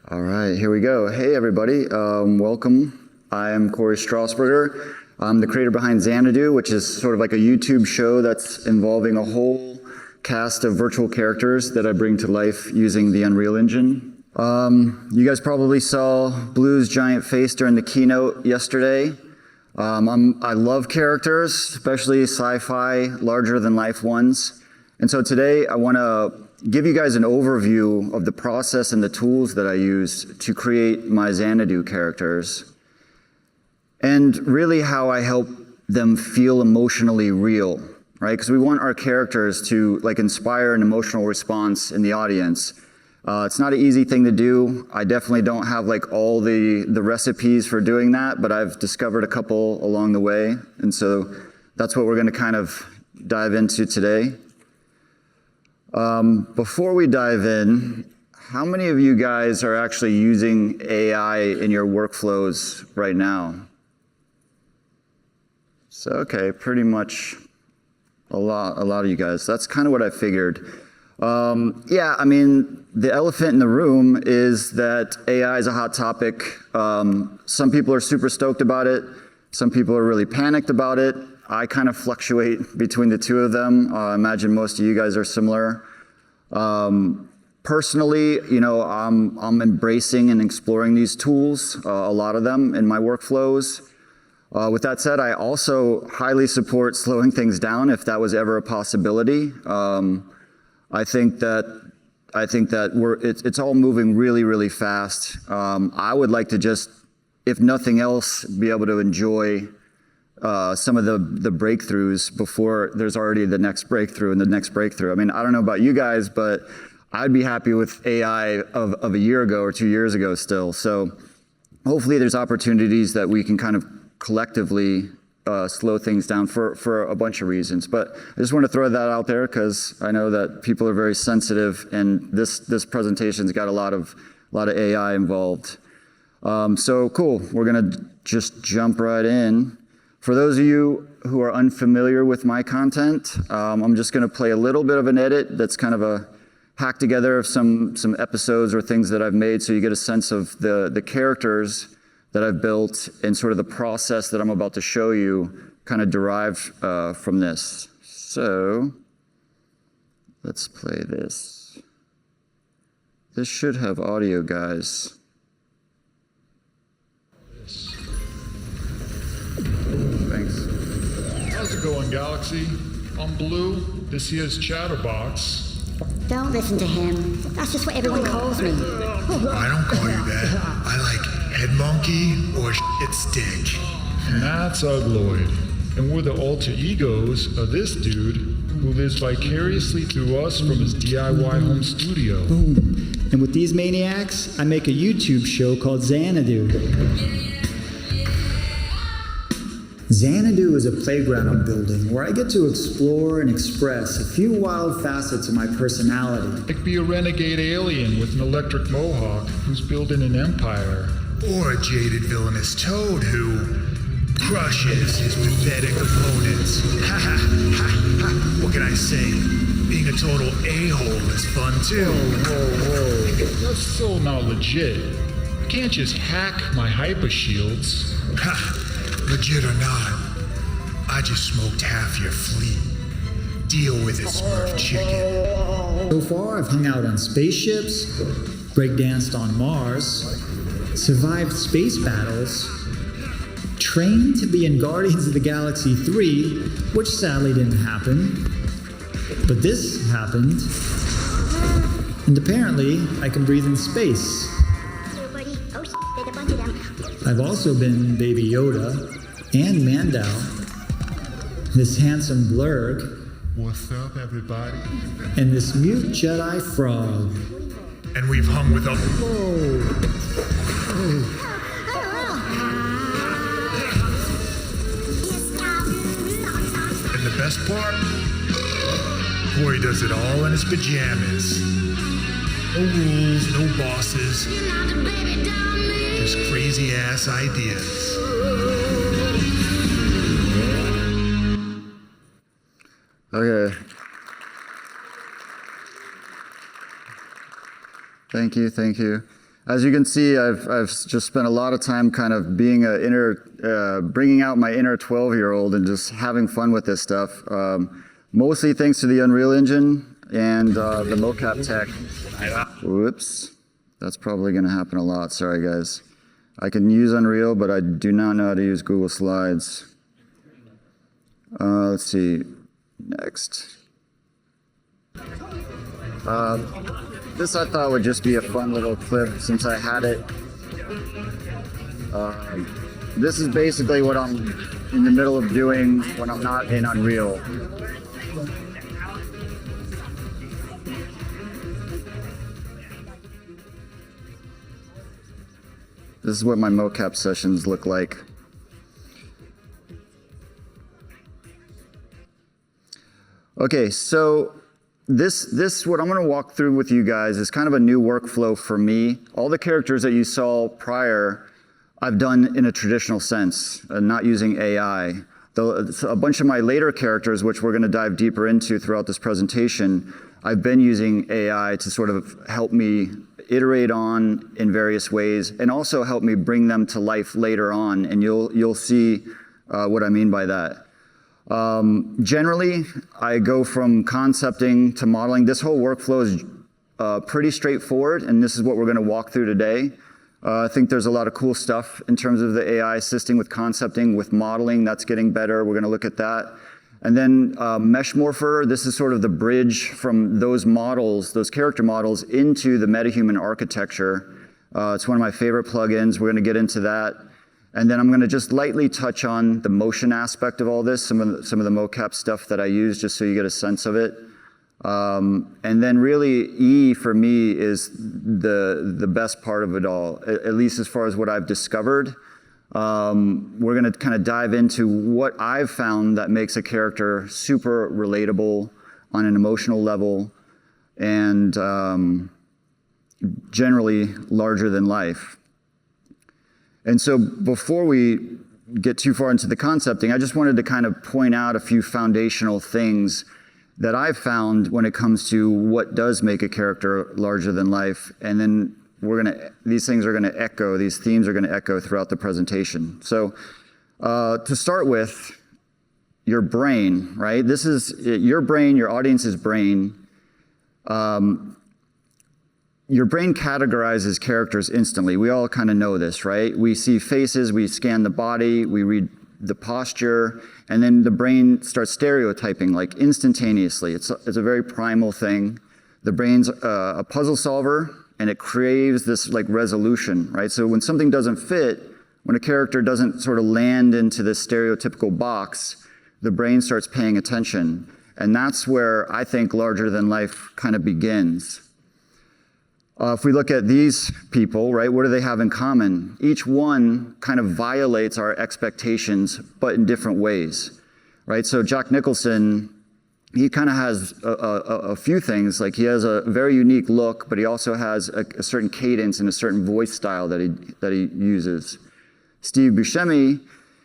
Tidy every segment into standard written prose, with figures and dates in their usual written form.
All right, here we go. Hey, everybody. Welcome. I am Cory Strassburger. I'm the creator behind Xanadu, which is sort of like a YouTube show that's involving a whole cast of virtual characters that I bring to life using the Unreal Engine. You guys probably saw Blue's giant face during the keynote yesterday. I love characters, especially sci-fi, larger-than-life ones. And so today I want to give you guys an overview of the process and the tools that I use to create my Xanadu characters, and really how I help them feel emotionally real, right? Because we want our characters to inspire an emotional response in the audience. It's not an easy thing to do. I definitely don't have all the recipes for doing that, but I've discovered a couple along the way. And so that's what we're going to kind of dive into today. Before we dive in, how many of you guys are actually using AI in your workflows right now? So, okay, pretty much a lot of you guys. That's kind of what I figured. Yeah, I mean, the elephant in the room is that AI is a hot topic. Some people are super stoked about it. Some people are really panicked about it. I kind of fluctuate between the two of them. I imagine most of you guys are similar. Personally, I'm embracing and exploring these tools, a lot of them in my workflows. With that said, I also highly support slowing things down if that was ever a possibility. I think that it's all moving really, really fast. I would like to just, if nothing else, be able to enjoy some of the breakthroughs before there's already the next breakthrough and the next breakthrough. I mean, I don't know about you guys, but I'd be happy with AI of a year ago or 2 years ago still. So hopefully there's opportunities that we can kind of collectively slow things down for a bunch of reasons. But I just want to throw that out there because I know that people are very sensitive, and this presentation's got a lot of AI involved. So cool, we're gonna just jump right in. For those of you who are unfamiliar with my content, I'm just going to play a little bit of an edit that's kind of a hack together of some episodes or things that I've made, so you get a sense of the characters that I've built and sort of the process that I'm about to show you kind of derived from this. So let's play this. This should have audio, guys. Thanks. How's it going, Galaxy? I'm Blue. This here's Chatterbox. Don't listen to him. That's just what everyone calls me. I don't call you that. I like head monkey or shit stick. And that's Ugloid. And we're the alter egos of this dude who lives vicariously through us from his DIY home studio. Boom. And with these maniacs, I make a YouTube show called Xanadu. Xanadu is a playground I'm building where I get to explore and express a few wild facets of my personality. Like be a renegade alien with an electric mohawk who's building an empire. Or a jaded villainous toad who crushes his pathetic opponents. Ha ha ha ha. What can I say? Being a total a-hole is fun too. Whoa. That's so not legit. You can't just hack my hyper shields. Ha. Legit or not, I just smoked half your fleet. Deal with it, Smurf chicken. So far, I've hung out on spaceships, breakdanced on Mars, survived space battles, trained to be in Guardians of the Galaxy 3, which sadly didn't happen. But this happened. And apparently, I can breathe in space. I've also been Baby Yoda and Mandau, this handsome Blurg. What's up, everybody? And this mute Jedi frog. And we've hung with a... And the best part? Cory does it all in his pajamas. No rules, no bosses. Just crazy-ass ideas. Okay. Thank you. As you can see, I've just spent a lot of time kind of being bringing out my inner 12-year-old and just having fun with this stuff. Mostly thanks to the Unreal Engine and the mocap tech. Whoops, that's probably going to happen a lot. Sorry, guys. I can use Unreal, but I do not know how to use Google Slides. Let's see. Next. This I thought would just be a fun little clip since I had it. This is basically what I'm in the middle of doing when I'm not in Unreal. This is what my mocap sessions look like. Okay, so this what I'm going to walk through with you guys is kind of a new workflow for me. All the characters that you saw prior, I've done in a traditional sense, not using AI. A bunch of my later characters, which we're going to dive deeper into throughout this presentation, I've been using AI to sort of help me iterate on in various ways, and also help me bring them to life later on, and you'll see what I mean by that. Generally, I go from concepting to modeling. This whole workflow is pretty straightforward, and this is what we're going to walk through today. I think there's a lot of cool stuff in terms of the AI assisting with concepting, with modeling. That's getting better. We're going to look at that. And then MeshMorpher, this is sort of the bridge from those models, those character models, into the MetaHuman architecture. It's one of my favorite plugins. We're going to get into that. And then I'm going to just lightly touch on the motion aspect of all this, some of the mocap stuff that I use, just so you get a sense of it. And then really E for me is the best part of it all, at least as far as what I've discovered. We're going to kind of dive into what I've found that makes a character super relatable on an emotional level and generally larger than life. And so before we get too far into the concepting, I just wanted to kind of point out a few foundational things that I've found when it comes to what does make a character larger than life. And then these things are gonna echo, these themes are gonna echo throughout the presentation. So to start with, your brain, right? This is your brain, your audience's brain. Your brain categorizes characters instantly. We all kind of know this, right? We see faces, we scan the body, we read the posture, and then the brain starts stereotyping like instantaneously. It's a very primal thing. The brain's a puzzle solver, and it craves this like resolution, right? So when something doesn't fit, when a character doesn't sort of land into this stereotypical box, the brain starts paying attention. And that's where I think larger than life kind of begins. If we look at these people, right, what do they have in common? Each one kind of violates our expectations, but in different ways, right? So Jack Nicholson, he kind of has a few things. Like he has a very unique look, but he also has a certain cadence and a certain voice style that he uses. Steve Buscemi,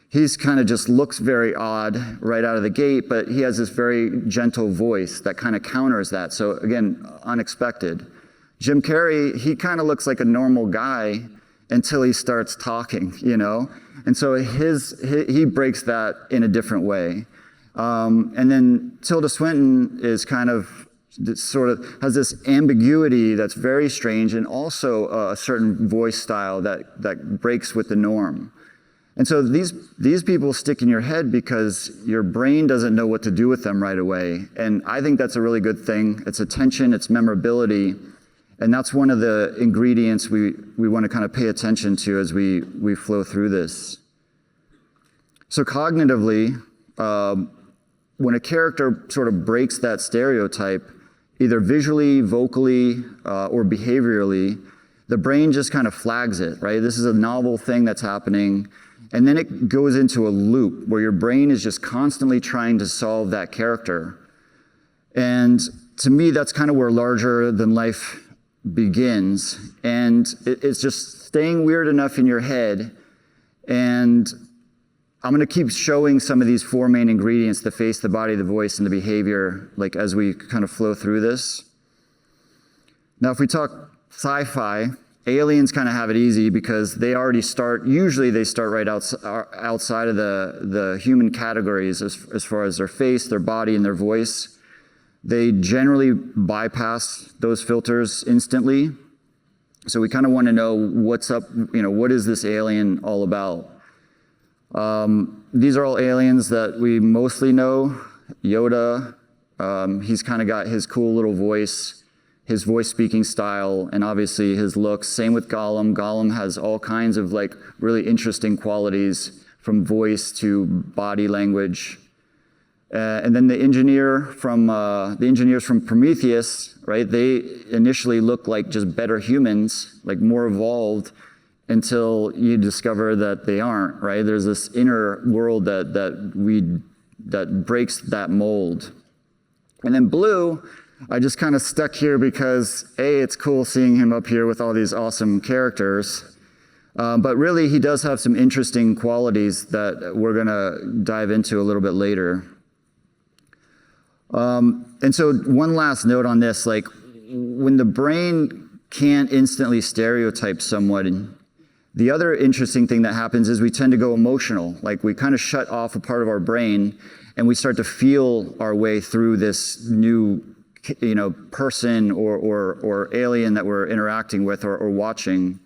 he's kind of just looks very odd right out of the gate, but he has this very gentle voice that kind of counters that. So again, unexpected. Jim Carrey, he kind of looks like a normal guy until he starts talking, you know? And so he breaks that in a different way. And then Tilda Swinton is kind of sort of has this ambiguity that's very strange, and also a certain voice style that breaks with the norm. And so these people stick in your head because your brain doesn't know what to do with them right away. And I think that's a really good thing. It's attention, it's memorability. And that's one of the ingredients we want to kind of pay attention to as we flow through this. So cognitively, when a character sort of breaks that stereotype, either visually, vocally, or behaviorally, the brain just kind of flags it, right? This is a novel thing that's happening. And then it goes into a loop where your brain is just constantly trying to solve that character. And to me, that's kind of where larger than life begins, and it's just staying weird enough in your head. And I'm going to keep showing some of these four main ingredients: the face, the body, the voice, and the behavior, like as we kind of flow through this. Now, if we talk sci-fi, aliens kind of have it easy because they already start, usually they start right outside of the human categories as far as their face, their body, and their voice. They generally bypass those filters instantly. So we kind of want to know what's up, what is this alien all about? These are all aliens that we mostly know. Yoda, he's kind of got his cool little voice, his voice speaking style, and obviously his looks. Same with Gollum. Gollum has all kinds of like really interesting qualities from voice to body language. And then the engineers from Prometheus, right? They initially look like just better humans, like more evolved, until you discover that they aren't, right? There's this inner world that breaks that mold. And then Blue, I just kind of stuck here because it's cool seeing him up here with all these awesome characters. But really, he does have some interesting qualities that we're gonna dive into a little bit later. And so one last note on this, like when the brain can't instantly stereotype someone, the other interesting thing that happens is we tend to go emotional. Like we kind of shut off a part of our brain and we start to feel our way through this new, person or alien that we're interacting with or watching.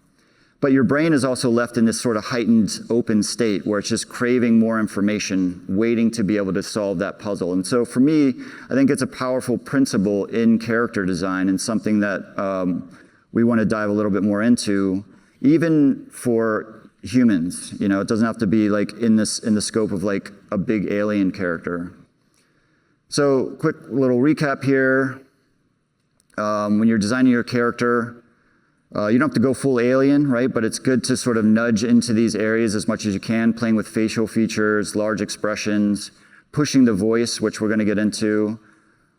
But your brain is also left in this sort of heightened open state where it's just craving more information, waiting to be able to solve that puzzle. And so for me, I think it's a powerful principle in character design and something that we want to dive a little bit more into, even for humans. It doesn't have to be like in the scope of like a big alien character. So quick little recap here. When you're designing your character, you don't have to go full alien, right? But it's good to sort of nudge into these areas as much as you can, playing with facial features, large expressions, pushing the voice, which we're going to get into.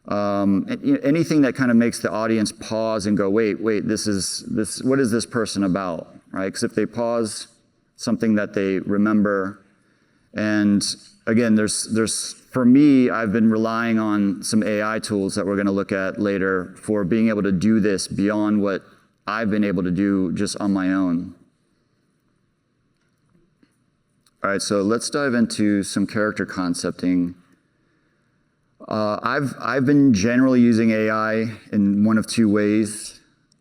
Anything that kind of makes the audience pause and go, wait, what is this person about, right? Because if they pause, something that they remember. And again, there's for me, I've been relying on some AI tools that we're going to look at later for being able to do this beyond what I've been able to do just on my own. All right, so let's dive into some character concepting. I've been generally using AI in one of two ways.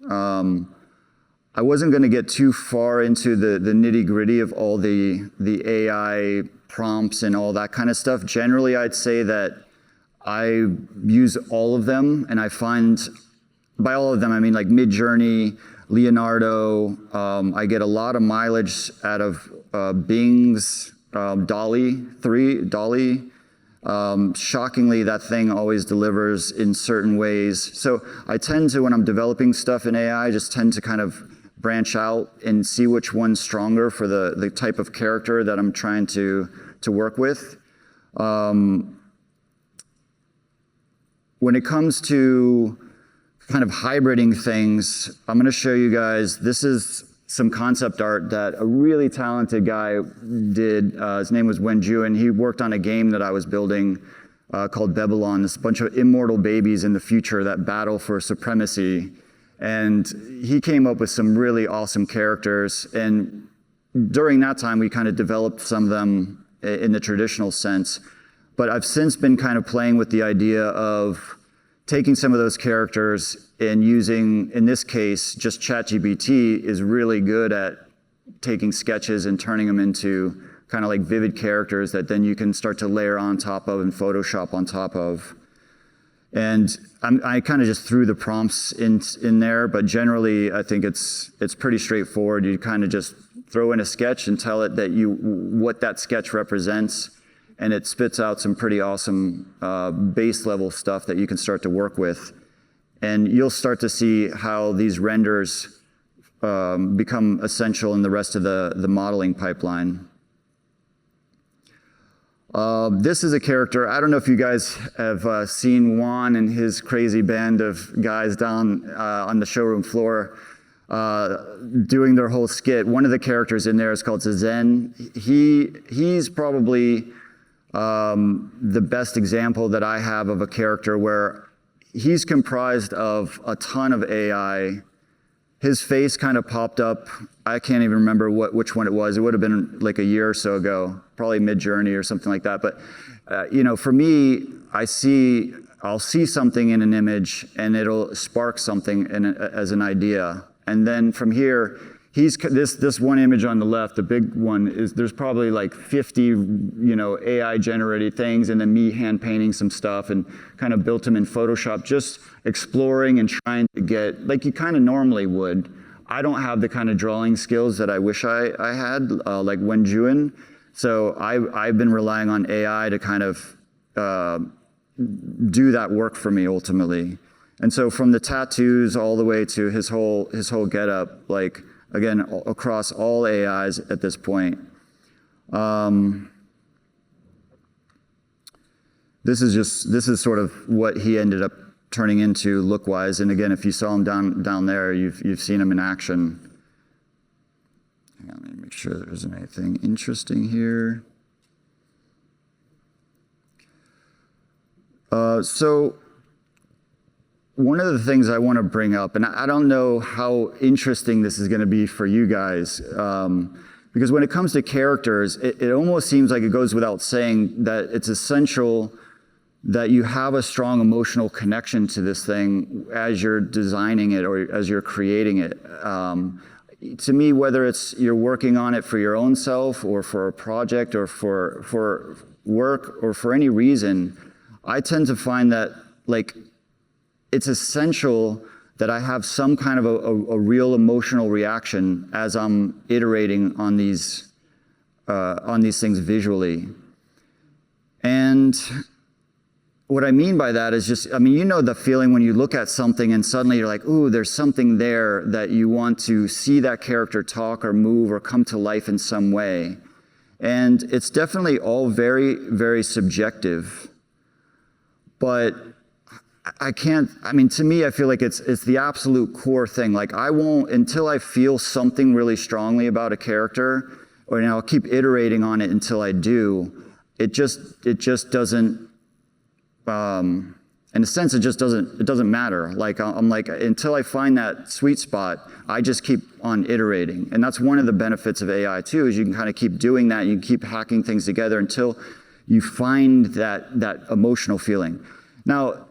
I wasn't going to get too far into the nitty-gritty of all the AI prompts and all that kind of stuff. Generally, I'd say that I use all of them, and I find, by all of them, I mean like Midjourney, Leonardo. I get a lot of mileage out of Bing's DALL-E 3. Shockingly, that thing always delivers in certain ways. So I tend to, when I'm developing stuff in AI, I just tend to kind of branch out and see which one's stronger for the type of character that I'm trying to work with. When it comes to kind of hybriding things, I'm going to show you guys, this is some concept art that a really talented guy did. His name was Wenju, and he worked on a game that I was building called Babylon, this bunch of immortal babies in the future that battle for supremacy. And he came up with some really awesome characters. And during that time, we kind of developed some of them in the traditional sense. But I've since been kind of playing with the idea of taking some of those characters and using, in this case, just ChatGPT is really good at taking sketches and turning them into kind of like vivid characters that then you can start to layer on top of and Photoshop on top of. And I kind of just threw the prompts in there, but generally I think it's pretty straightforward. You kind of just throw in a sketch and tell it that what that sketch represents, and it spits out some pretty awesome base level stuff that you can start to work with. And you'll start to see how these renders become essential in the rest of the modeling pipeline. This is a character. I don't know if you guys have seen Juan and his crazy band of guys down on the showroom floor doing their whole skit. One of the characters in there is called Zen. He's probably the best example that I have of a character where he's comprised of a ton of AI. his face kind of popped up. I can't even remember which one it was. It would have been like a year or so ago, probably Mid-Journey or something like that. But for me, I'll see something in an image and it'll spark something as an idea. And then from here, this one image on the left, the big one, there's probably like 50 AI generated things, and then me hand painting some stuff and kind of built them in Photoshop, just exploring and trying to get, like you kind of normally would. I don't have the kind of drawing skills that I wish I had, like Wenjuan. So I've been relying on AI to kind of do that work for me ultimately. And so from the tattoos all the way to his whole getup, like again, across all AIs at this point. This is sort of what he ended up turning into look-wise. And again, if you saw him down there, you've seen him in action. Hang on, let me make sure there isn't anything interesting here. So one of the things I want to bring up, and I don't know how interesting this is going to be for you guys, because when it comes to characters, it almost seems like it goes without saying that it's essential that you have a strong emotional connection to this thing as you're designing it or as you're creating it. To me, whether it's you're working on it for your own self or for a project or for work or for any reason, I tend to find that like it's essential that I have some kind of a real emotional reaction as I'm iterating on these things visually. And what I mean by that is just, the feeling when you look at something and suddenly you're like, ooh, there's something there that you want to see that character talk or move or come to life in some way. And it's definitely all very, very subjective. But to me, I feel like it's the absolute core thing. Like I won't, until I feel something really strongly about a character, or I'll keep iterating on it until I do, it just doesn't, in a sense, it doesn't matter. Like I'm like, until I find that sweet spot, I just keep on iterating. And that's one of the benefits of AI too, is you can kind of keep doing that. You can keep hacking things together until you find that emotional feeling. Now,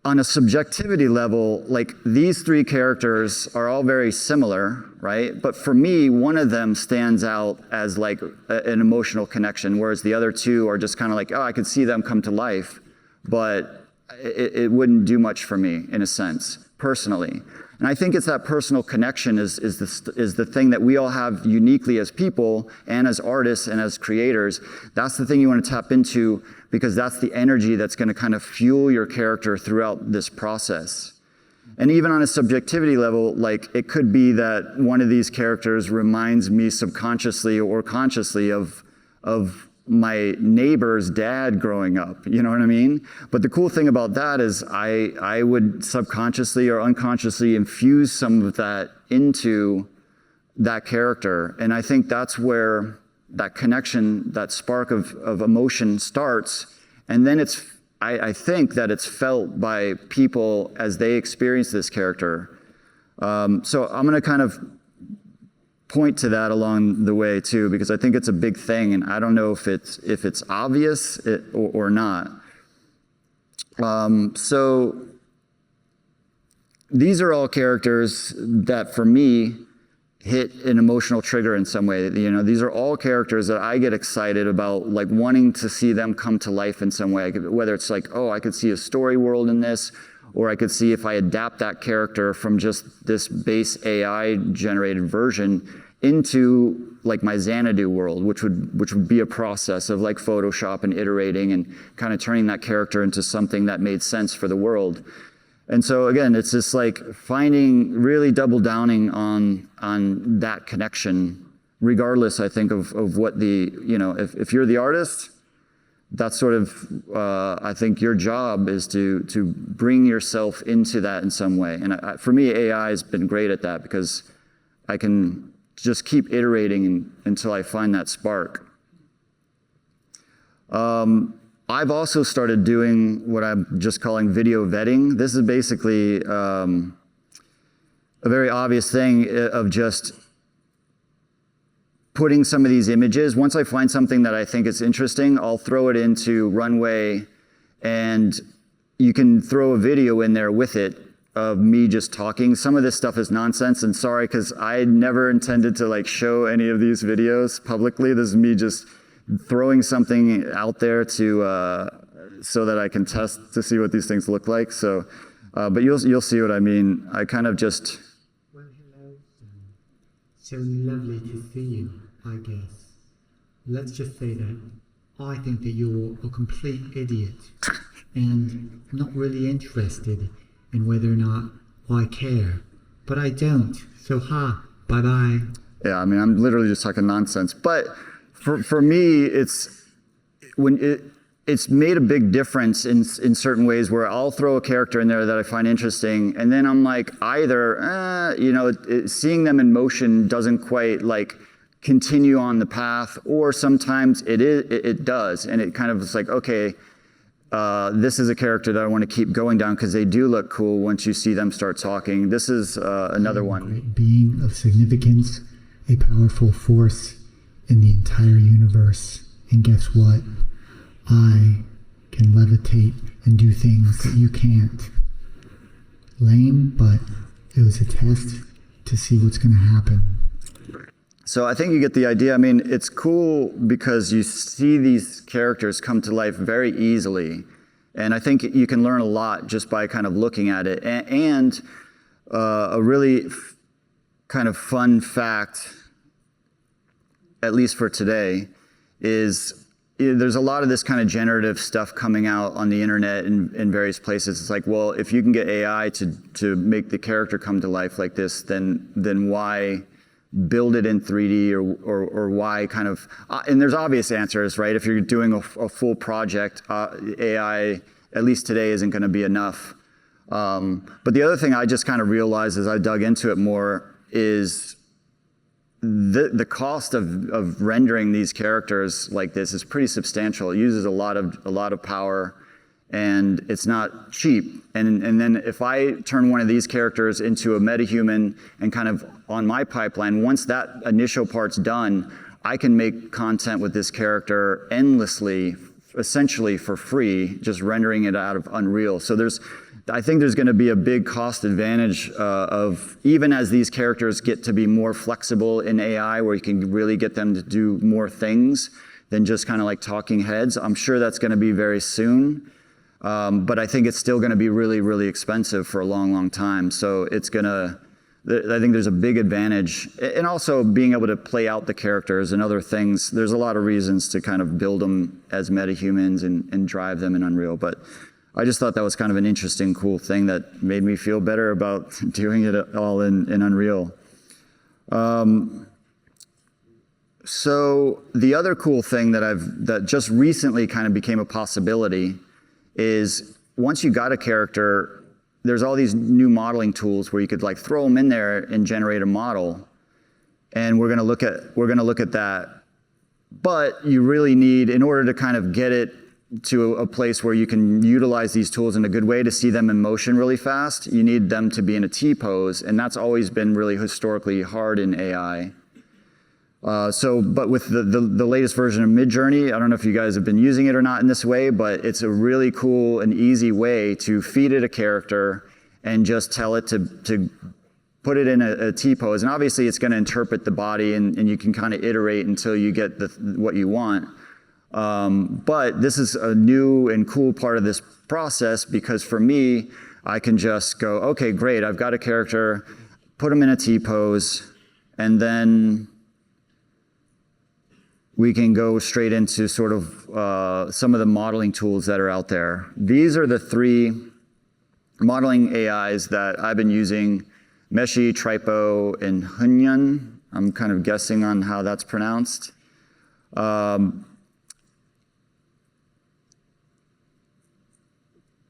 on a subjectivity level, like these three characters are all very similar, right? But for me, one of them stands out as like an emotional connection, whereas the other two are just kind of like, oh, I could see them come to life, but it wouldn't do much for me in a sense, personally. And I think it's that personal connection is the thing that we all have uniquely as people and as artists and as creators. That's the thing you want to tap into, because that's the energy that's going to kind of fuel your character throughout this process. And even on a subjectivity level, like it could be that one of these characters reminds me subconsciously or consciously of my neighbor's dad growing up, you know what I mean? But the cool thing about that is I would subconsciously or unconsciously infuse some of that into that character. And I think that's where that connection, that spark of emotion starts. And then I think that it's felt by people as they experience this character. So I'm gonna kind of point to that along the way too, because I think it's a big thing, and I don't know if it's obvious or not. So these are all characters that for me hit an emotional trigger in some way. These are all characters that I get excited about, like wanting to see them come to life in some way. Whether it's like, oh, I could see a story world in this, or I could see if I adapt that character from just this base AI generated version into like my Xanadu world, which would be a process of like Photoshop and iterating and kind of turning that character into something that made sense for the world. And so again, it's just like really double downing on that connection, regardless, I think, of what if you're the artist, that's sort of, I think your job is to bring yourself into that in some way. And for me, AI has been great at that, because I can just keep iterating until I find that spark. I've also started doing what I'm just calling video vetting. This is basically a very obvious thing of just putting some of these images. Once I find something that I think is interesting, I'll throw it into Runway, and you can throw a video in there with it of me just talking. Some of this stuff is nonsense, and sorry, because I never intended to like show any of these videos publicly. This is me just throwing something out there to so that I can test to see what these things look like. So, but you'll see what I mean. I kind of just. Well, hello. So lovely to see you, I guess. Let's just say that I think that you're a complete idiot and not really interested in whether or not I care. But I don't. So bye-bye. Yeah, I mean, I'm literally just talking nonsense. But for me, it's made a big difference in certain ways where I'll throw a character in there that I find interesting, and then I'm like, either, seeing them in motion doesn't quite like continue on the path, or sometimes it does, and it kind of is like, okay, this is a character that I want to keep going down because they do look cool once you see them start talking. This is another one. Great being of significance, a powerful force in the entire universe. And guess what? I can levitate and do things that you can't. Lame, but it was a test to see what's going to happen. So I think you get the idea. I mean, it's cool because you see these characters come to life very easily. And I think you can learn a lot just by kind of looking at it. And a really kind of fun fact, at least for today, is there's a lot of this kind of generative stuff coming out on the internet and in various places. It's like, well, if you can get AI to make the character come to life like this, then why build it in 3D or why kind of, and there's obvious answers, right? If you're doing a full project, AI, at least today, isn't going to be enough. But the other thing I just kind of realized as I dug into it more is the cost of rendering these characters like this is pretty substantial. It uses a lot of power, and it's not cheap. And then if I turn one of these characters into a MetaHuman and kind of on my pipeline, once that initial part's done, I can make content with this character endlessly, essentially for free, just rendering it out of Unreal. So I think there's going to be a big cost advantage of, even as these characters get to be more flexible in AI, where you can really get them to do more things than just kind of like talking heads. I'm sure that's going to be very soon. But I think it's still going to be really, really expensive for a long, long time. So I think there's a big advantage. And also being able to play out the characters and other things. There's a lot of reasons to kind of build them as MetaHumans and drive them in Unreal. But I just thought that was kind of an interesting, cool thing that made me feel better about doing it all in Unreal. So the other cool thing that just recently kind of became a possibility is once you got a character, there's all these new modeling tools where you could like throw them in there and generate a model. And we're gonna look at that. But you really need, in order to kind of get it to a place where you can utilize these tools in a good way to see them in motion really fast, you need them to be in a T-pose, and that's always been really historically hard in AI. But with the latest version of Midjourney, I don't know if you guys have been using it or not in this way, but it's a really cool and easy way to feed it a character and just tell it to put it in a T-pose. And obviously it's going to interpret the body, and you can kind of iterate until you get what you want. But this is a new and cool part of this process, because for me, I can just go, okay, great, I've got a character, put them in a T-pose, and then we can go straight into sort of some of the modeling tools that are out there. These are the 3 modeling AIs that I've been using: Meshi, Tripo, and Hunyan. I'm kind of guessing on how that's pronounced.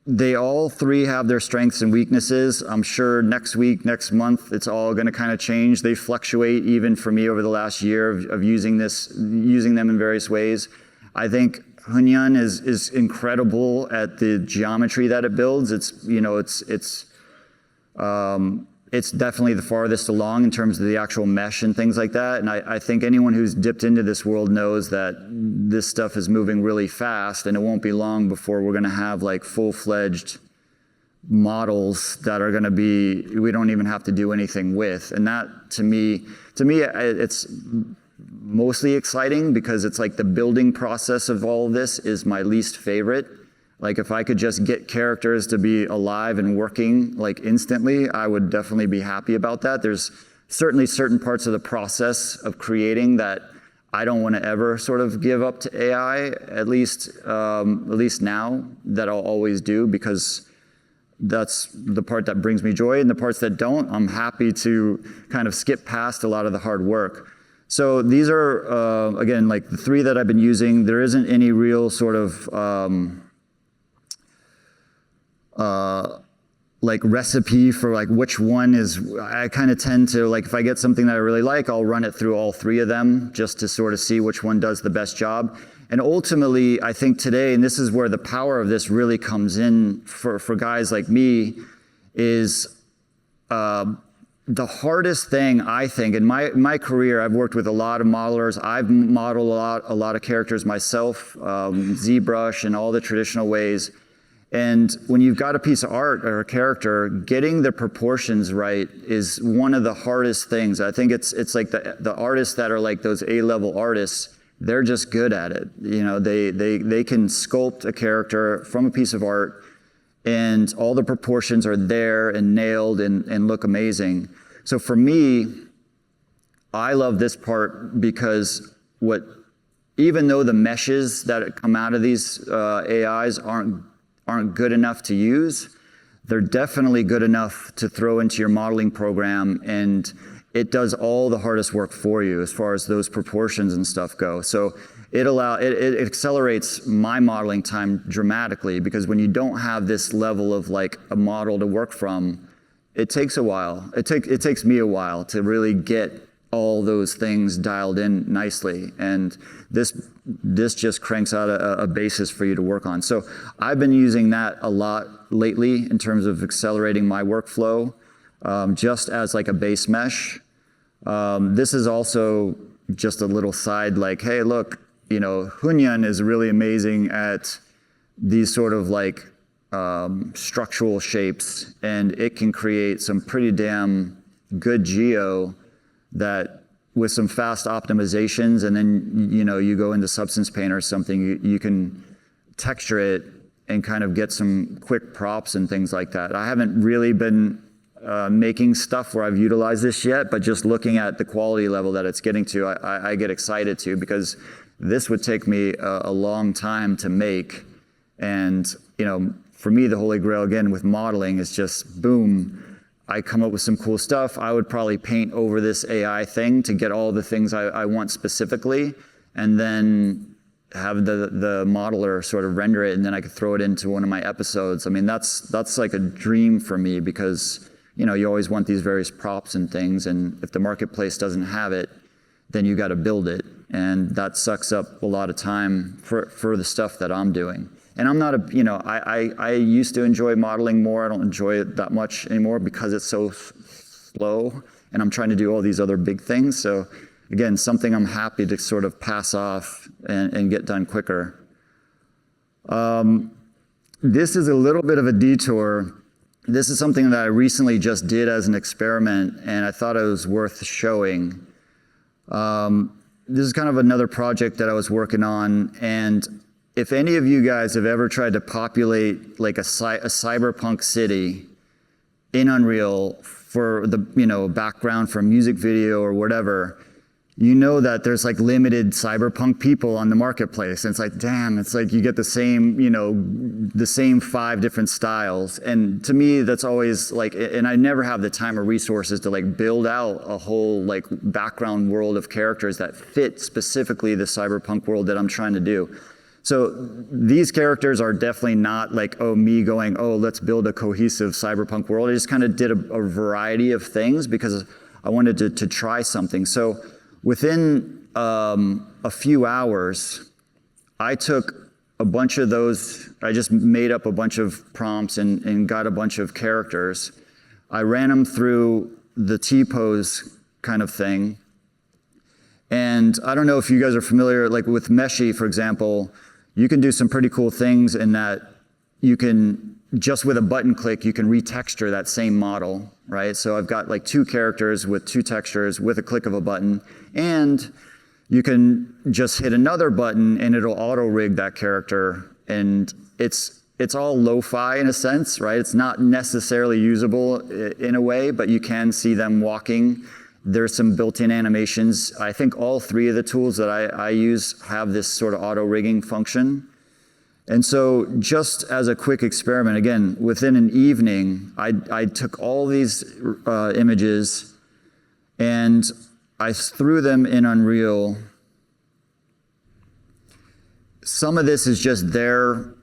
They all 3 have their strengths and weaknesses. I'm sure next week, next month, it's all going to kind of change. They fluctuate even for me over the last year of using them in various ways. I think Hunyan is incredible at the geometry that it builds. It's it's definitely the farthest along in terms of the actual mesh and things like that. And I think anyone who's dipped into this world knows that this stuff is moving really fast, and it won't be long before we're going to have like full-fledged models that are going to be, we don't even have to do anything with. And that to me, it's mostly exciting because it's like the building process of all of this is my least favorite. Like if I could just get characters to be alive and working like instantly, I would definitely be happy about that. There's certainly certain parts of the process of creating that I don't want to ever sort of give up to AI, at least now, that I'll always do, because that's the part that brings me joy, and the parts that don't, I'm happy to kind of skip past a lot of the hard work. So these are, again, like the 3 that I've been using. There isn't any real sort of like recipe for like which one is, I kind of tend to, like if I get something that I really like, I'll run it through all 3 of them just to sort of see which one does the best job. And ultimately, I think today, and this is where the power of this really comes in for guys like me, is the hardest thing, I think, in my career, I've worked with a lot of modelers. I've modeled a lot of characters myself, ZBrush and all the traditional ways. And when you've got a piece of art or a character, getting the proportions right is one of the hardest things. I think it's like the artists that are like those A-level artists, they're just good at it. You know, they can sculpt a character from a piece of art, and all the proportions are there and nailed and look amazing. So for me, I love this part because even though the meshes that come out of these AIs aren't good enough to use, they're definitely good enough to throw into your modeling program, and it does all the hardest work for you as far as those proportions and stuff go. So it accelerates my modeling time dramatically, because when you don't have this level of like a model to work from, it takes a while. It takes me a while to really get all those things dialed in nicely, and this just cranks out a basis for you to work on. So I've been using that a lot lately in terms of accelerating my workflow, just as like a base mesh. This is also just a little side, like, hey, look, you know, Hunyan is really amazing at these sort of like structural shapes, and it can create some pretty damn good geo that with some fast optimizations, and then, you know, you go into Substance Paint or something, you can texture it and kind of get some quick props and things like that. I haven't really been making stuff where I've utilized this yet, but just looking at the quality level that it's getting to, I get excited too, because this would take me a long time to make. And, you know, for me, the holy grail again with modeling is just boom, I come up with some cool stuff. I would probably paint over this AI thing to get all the things I want specifically, and then have the modeler sort of render it, and then I could throw it into one of my episodes. I mean, that's like a dream for me, because, you know, you always want these various props and things, and if the marketplace doesn't have it, then you got to build it, and that sucks up a lot of time for the stuff that I'm doing. And I'm not you know, I used to enjoy modeling more. I don't enjoy it that much anymore because it's so slow, and I'm trying to do all these other big things. So again, something I'm happy to sort of pass off and get done quicker. This is a little bit of a detour. This is something that I recently just did as an experiment, and I thought it was worth showing. This is kind of another project that I was working on, and if any of you guys have ever tried to populate like a cyberpunk city in Unreal for the, you know, background for a music video or whatever, you know that there's like limited cyberpunk people on the marketplace. And it's like, damn, it's like you get the same, you know, the same 5 different styles. And to me, that's always like, and I never have the time or resources to like build out a whole like background world of characters that fit specifically the cyberpunk world that I'm trying to do. So these characters are definitely not like, oh, me going, oh, let's build a cohesive cyberpunk world. I just kind of did a variety of things because I wanted to try something. So within a few hours, I took a bunch of those, I just made up a bunch of prompts and got a bunch of characters. I ran them through the T-pose kind of thing. And I don't know if you guys are familiar, like with Meshy, for example, you can do some pretty cool things in that you can, just with a button click, you can retexture that same model, right? So I've got like 2 characters with 2 textures with a click of a button, and you can just hit another button and it'll auto rig that character. And it's all lo-fi in a sense, right? It's not necessarily usable in a way, but you can see them walking. There's some built-in animations. I think all 3 of the tools that I use have this sort of auto-rigging function. And so just as a quick experiment, again, within an evening, I took all these images and I threw them in Unreal. Some of this is just their,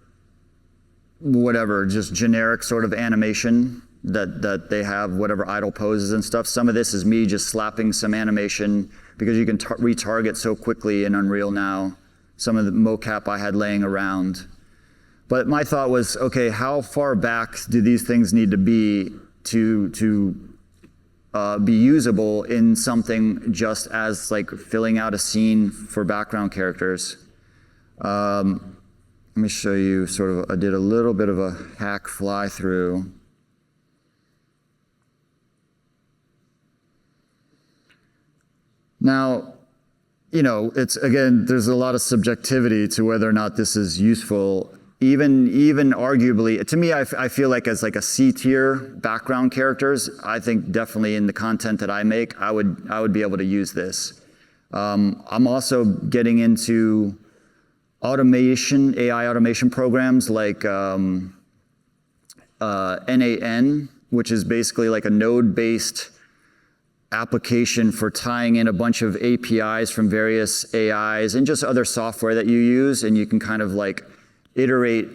whatever, just generic sort of animation that they have, whatever idle poses and stuff. Some of this is me just slapping some animation because you can retarget so quickly in Unreal now, some of the mocap I had laying around. But my thought was, okay, how far back do these things need to be be usable in something just as like filling out a scene for background characters? Let me show you sort of, I did a little bit of a hack fly through. Now, you know, it's, again, there's a lot of subjectivity to whether or not this is useful. Even arguably, to me, I feel like as like a C-tier background characters, I think definitely in the content that I make, I would be able to use this. I'm also getting into automation, AI automation programs like NAN, which is basically like a node-based application for tying in a bunch of APIs from various AIs and just other software that you use, and you can kind of like iterate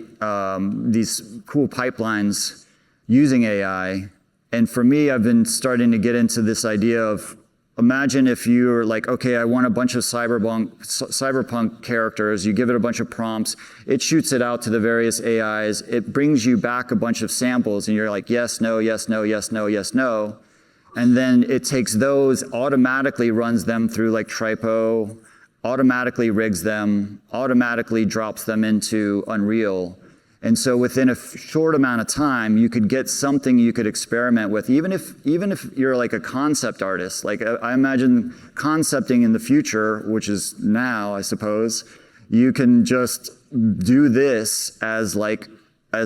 these cool pipelines using AI. And for me, I've been starting to get into this idea of, imagine if you're like, okay, I want a bunch of cyberpunk characters, you give it a bunch of prompts, it shoots it out to the various AIs, it brings you back a bunch of samples, and you're like, yes, no, yes, no, yes, no, yes, no. And then it takes those, automatically runs them through like Tripo, automatically rigs them, automatically drops them into Unreal. And so within a short amount of time, you could get something you could experiment with, even if you're like a concept artist. Like I imagine concepting in the future, which is now, I suppose, you can just do this as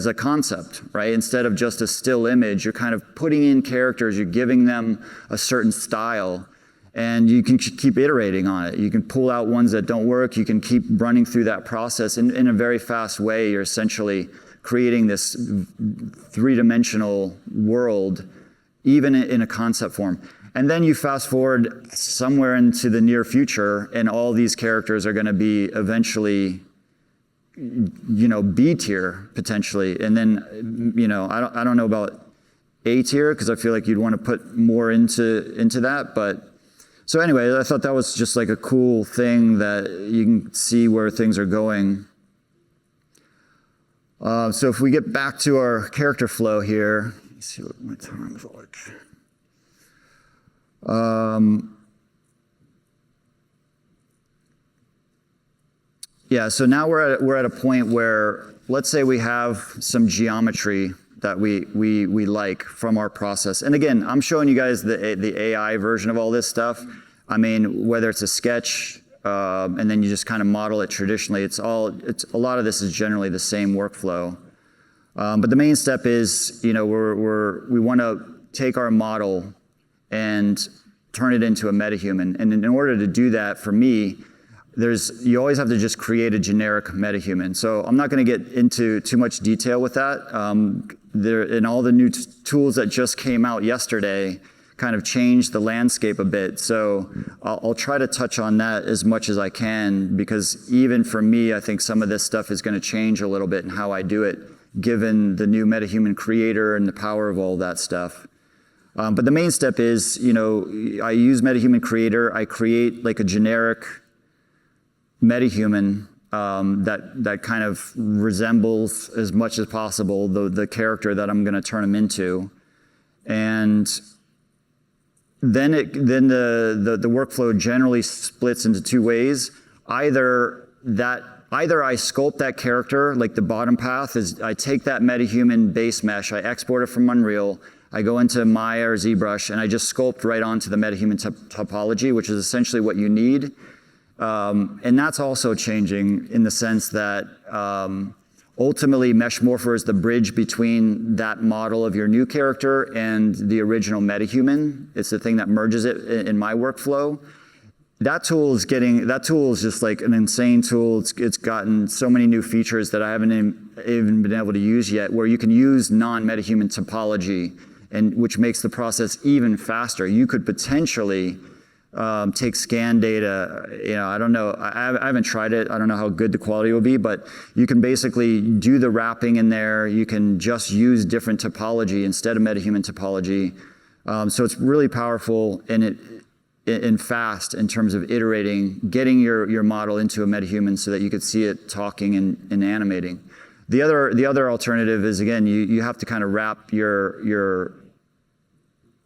a concept, right? Instead of just a still image, you're kind of putting in characters, you're giving them a certain style, and you can keep iterating on it. You can pull out ones that don't work, you can keep running through that process. In a very fast way, you're essentially creating this 3-dimensional world, even in a concept form. And then you fast forward somewhere into the near future, and all these characters are gonna be eventually, you know, B tier potentially. And then, you know, I don't know about A tier, because I feel like you'd want to put more into that. But so anyway, I thought that was just like a cool thing that you can see where things are going. So if we get back to our character flow here, let me see what my time is like. Yeah, so now we're at a point where, let's say we have some geometry that we like from our process. And again, I'm showing you guys the AI version of all this stuff. I mean, whether it's a sketch, and then you just kind of model it traditionally, a lot of this is generally the same workflow. But the main step is, you know, we want to take our model and turn it into a MetaHuman. And in order to do that, for me, you always have to just create a generic MetaHuman. So I'm not going to get into too much detail with that. In all the new tools that just came out yesterday, kind of changed the landscape a bit. So I'll try to touch on that as much as I can, because even for me, I think some of this stuff is going to change a little bit in how I do it, given the new MetaHuman creator and the power of all that stuff. But the main step is, you know, I use MetaHuman creator. I create like a generic MetaHuman that kind of resembles as much as possible the character that I'm going to turn him into. And then the workflow generally splits into two ways. Either I sculpt that character, like the bottom path is I take that MetaHuman base mesh, I export it from Unreal, I go into Maya or ZBrush, and I just sculpt right onto the MetaHuman topology, which is essentially what you need. And that's also changing in the sense that ultimately MeshMorpher is the bridge between that model of your new character and the original MetaHuman. It's the thing that merges it in my workflow. That tool is just like an insane tool. It's gotten so many new features that I haven't even been able to use yet, where you can use non-MetaHuman topology, and which makes the process even faster. You could potentially take scan data, I don't know, I haven't tried it, I don't know how good the quality will be, but you can basically do the wrapping in there, you can just use different topology instead of MetaHuman topology. So it's really powerful and fast in terms of iterating, getting your model into a MetaHuman so that you could see it talking and animating. The other alternative is, again, you have to kind of wrap the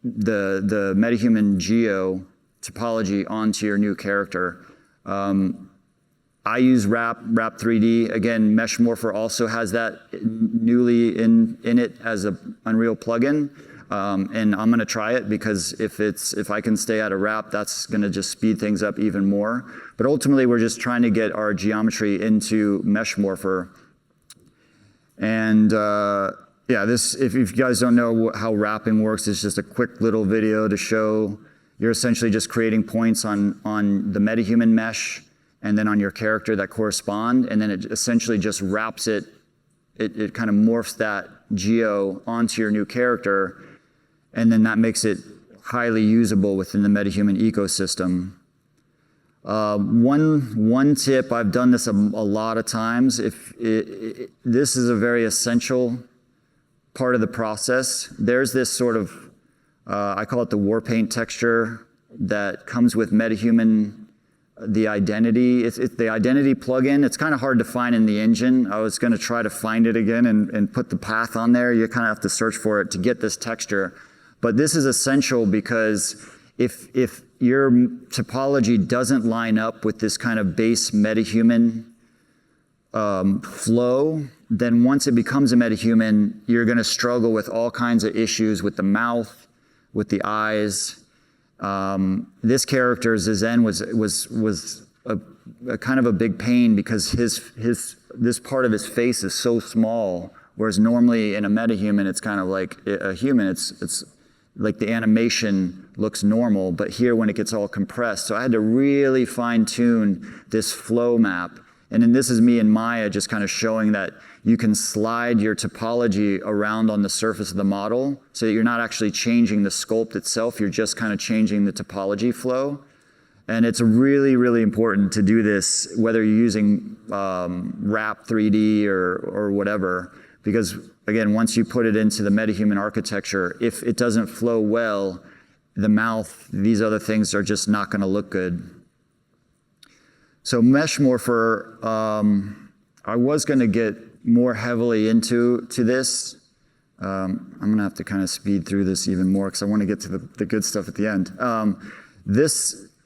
MetaHuman geo topology onto your new character. I use Wrap 3D. Again, MeshMorpher also has that newly in it as an Unreal plugin. And I'm gonna try it because if I can stay out of Wrap, that's gonna just speed things up even more. But ultimately, we're just trying to get our geometry into MeshMorpher. And yeah, if you guys don't know how wrapping works, it's just a quick little video to show you're essentially just creating points on the MetaHuman mesh and then on your character that correspond, and then it essentially just wraps it kind of morphs that geo onto your new character, and then that makes it highly usable within the MetaHuman ecosystem. One tip, I've done this a lot of times, this is a very essential part of the process. There's this sort of, I call it the war paint texture that comes with MetaHuman, the identity. It's the identity plugin. It's kind of hard to find in the engine. I was gonna try to find it again and put the path on there. You kind of have to search for it to get this texture. But this is essential because if your topology doesn't line up with this kind of base MetaHuman flow, then once it becomes a MetaHuman, you're gonna struggle with all kinds of issues with the mouth, with the eyes. This character, Zazen, was a kind of a big pain because this part of his face is so small, whereas normally in a MetaHuman, it's kind of like a human, it's like the animation looks normal, but here when it gets all compressed. So I had to really fine tune this flow map. And then this is me in Maya just kind of showing that you can slide your topology around on the surface of the model so that you're not actually changing the sculpt itself, you're just kind of changing the topology flow. And it's really, really important to do this, whether you're using Wrap 3D or whatever, because again, once you put it into the MetaHuman architecture, if it doesn't flow well, the mouth, these other things are just not gonna look good. So MeshMorpher, I was gonna get more heavily into this. I'm gonna have to kind of speed through this even more because I want to get to the good stuff at the end.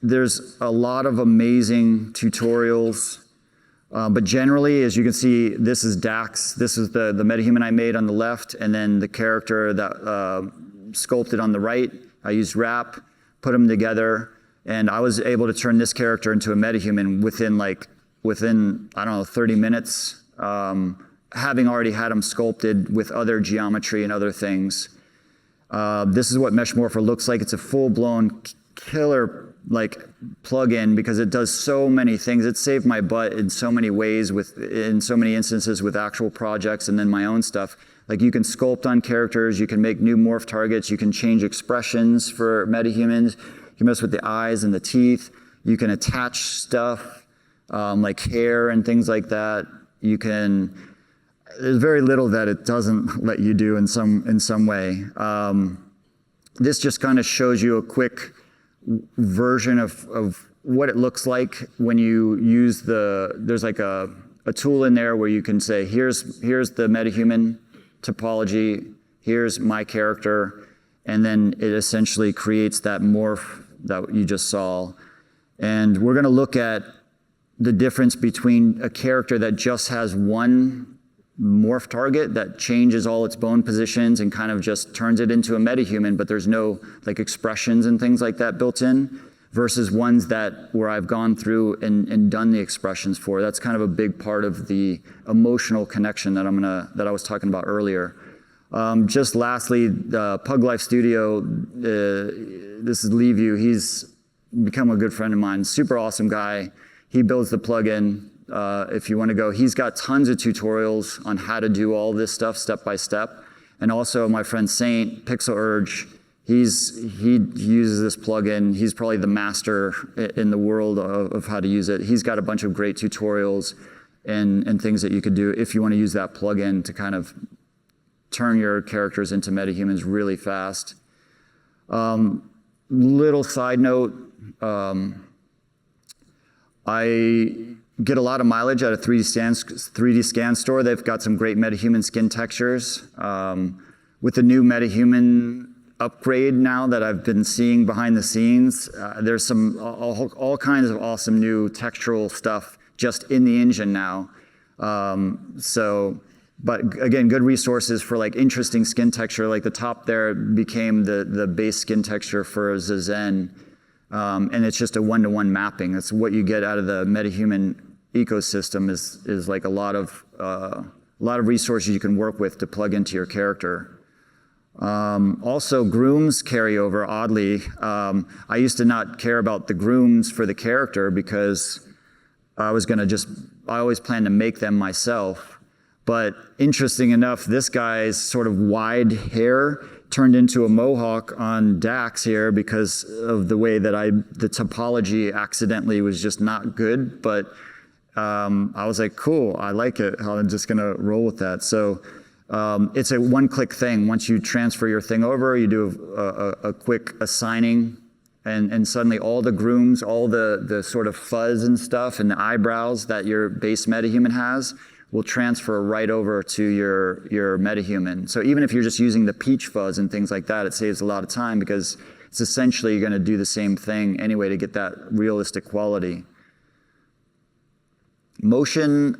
There's a lot of amazing tutorials, but generally, as you can see, this is Dax. This is the MetaHuman I made on the left, and then the character that sculpted on the right. I used Wrap, put them together, and I was able to turn this character into a MetaHuman within, I don't know, 30 minutes, having already had them sculpted with other geometry and other things. This is what MeshMorpher looks like. It's a full-blown killer plugin because it does so many things. It saved my butt in so many ways, in so many instances with actual projects and then my own stuff. Like you can sculpt on characters, you can make new morph targets, you can change expressions for MetaHumans, you can mess with the eyes and the teeth, you can attach stuff like hair and things like that. There's very little that it doesn't let you do in some way. This just kind of shows you a quick version of what it looks like when you use there's like a tool in there where you can say, here's the MetaHuman topology, here's my character, and then it essentially creates that morph that you just saw. And we're going to look at the difference between a character that just has one morph target that changes all its bone positions and kind of just turns it into a MetaHuman, but there's no like expressions and things like that built in, versus ones where I've gone through and done the expressions for. That's kind of a big part of the emotional connection that I was talking about earlier. Just lastly, Pug Life Studio, this is Lee View. He's become a good friend of mine, super awesome guy. He builds the plugin. If you want to go, he's got tons of tutorials on how to do all this stuff step by step. And also my friend Saint, Pixel Urge, he uses this plugin. He's probably the master in the world of how to use it. He's got a bunch of great tutorials and things that you could do if you want to use that plugin to kind of turn your characters into MetaHumans really fast. Little side note, I get a lot of mileage out of 3D Scan Store. They've got some great MetaHuman skin textures. With the new MetaHuman upgrade now that I've been seeing behind the scenes, there's some all kinds of awesome new textural stuff just in the engine now. But again, good resources for like interesting skin texture. Like the top there became the base skin texture for Zazen. And it's just a one-to-one mapping. That's what you get out of the MetaHuman ecosystem is like a lot of resources you can work with to plug into your character. Also, grooms carry over, oddly. I used to not care about the grooms for the character because I always planned to make them myself. But interesting enough, this guy's sort of wide hair turned into a mohawk on Dax here because of the way that the topology accidentally was just not good. But I was like, cool, I like it. I'm just gonna roll with that. So it's a one-click thing. Once you transfer your thing over, you do a quick assigning, and suddenly all the grooms, all the sort of fuzz and stuff and the eyebrows that your base MetaHuman has will transfer right over to your MetaHuman. So even if you're just using the peach fuzz and things like that, it saves a lot of time because it's essentially going to do the same thing anyway to get that realistic quality. Motion's